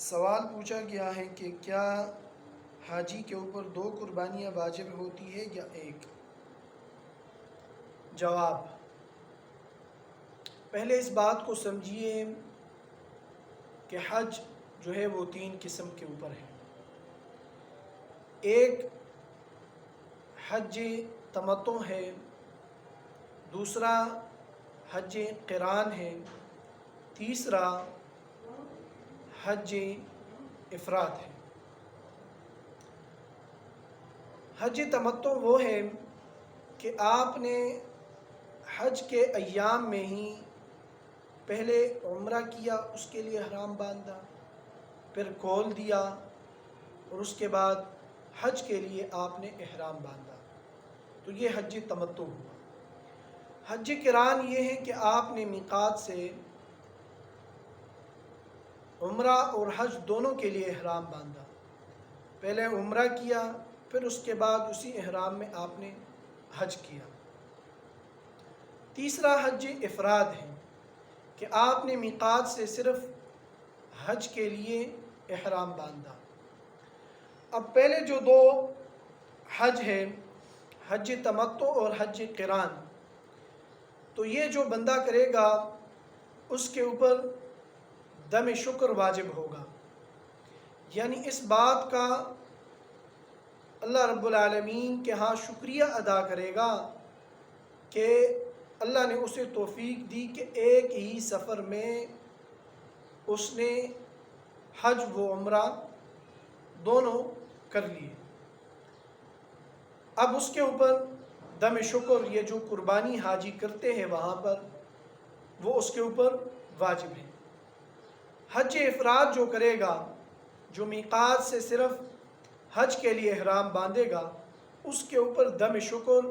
سوال پوچھا گیا ہے کہ کیا حاجی کے اوپر 2 قربانیاں واجب ہوتی ہے یا ایک؟ جواب: پہلے اس بات کو سمجھیے کہ حج جو ہے وہ 3 قسم کے اوپر ہے۔ ایک حج تمتع ہے، دوسرا حج قران ہے، تیسرا حج افراد ہے۔ حج تمتع وہ ہے کہ آپ نے حج کے ایام میں ہی پہلے عمرہ کیا، اس کے لیے احرام باندھا، پھر کھول دیا اور اس کے بعد حج کے لیے آپ نے احرام باندھا، تو یہ حج تمتع ہوا۔ حج قران یہ ہے کہ آپ نے میقات سے عمرہ اور حج دونوں کے لیے احرام باندھا، پہلے عمرہ کیا، پھر اس کے بعد اسی احرام میں آپ نے حج کیا۔ تیسرا حج افراد ہے کہ آپ نے میقات سے صرف حج کے لیے احرام باندھا۔ اب پہلے جو 2 حج ہیں، حج تمتع اور حج قران، تو یہ جو بندہ کرے گا اس کے اوپر دم شکر واجب ہوگا، یعنی اس بات کا اللہ رب العالمین کے ہاں شکریہ ادا کرے گا کہ اللہ نے اسے توفیق دی کہ ایک ہی سفر میں اس نے حج و عمرہ دونوں کر لیے۔ اب اس کے اوپر دم شکر، یہ جو قربانی حاجی کرتے ہیں وہاں پر، وہ اس کے اوپر واجب ہے۔ حج افراد جو کرے گا، جو میقات سے صرف حج کے لیے احرام باندھے گا، اس کے اوپر دم شکر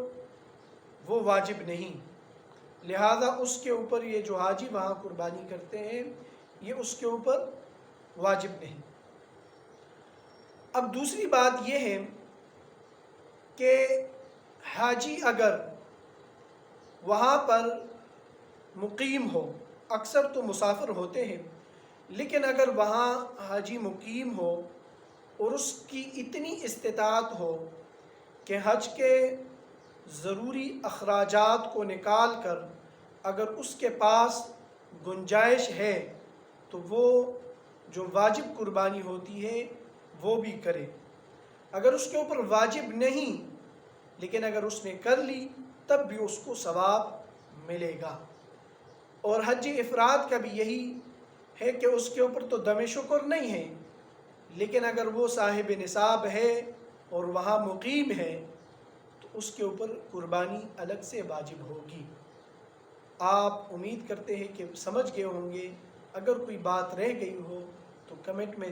وہ واجب نہیں، لہذا اس کے اوپر یہ جو حاجی وہاں قربانی کرتے ہیں یہ اس کے اوپر واجب نہیں۔ اب دوسری بات یہ ہے کہ حاجی اگر وہاں پر مقیم ہو، اکثر تو مسافر ہوتے ہیں، لیکن اگر وہاں حاجی مقیم ہو اور اس کی اتنی استطاعت ہو کہ حج کے ضروری اخراجات کو نکال کر اگر اس کے پاس گنجائش ہے تو وہ جو واجب قربانی ہوتی ہے وہ بھی کرے۔ اگر اس کے اوپر واجب نہیں لیکن اگر اس نے کر لی تب بھی اس کو ثواب ملے گا۔ اور حج افراد کا بھی یہی ہے کہ اس کے اوپر تو دم شکر نہیں ہے، لیکن اگر وہ صاحب نصاب ہے اور وہاں مقیم ہے تو اس کے اوپر قربانی الگ سے واجب ہوگی۔ آپ امید کرتے ہیں کہ سمجھ گئے ہوں گے، اگر کوئی بات رہ گئی ہو تو کمنٹ میں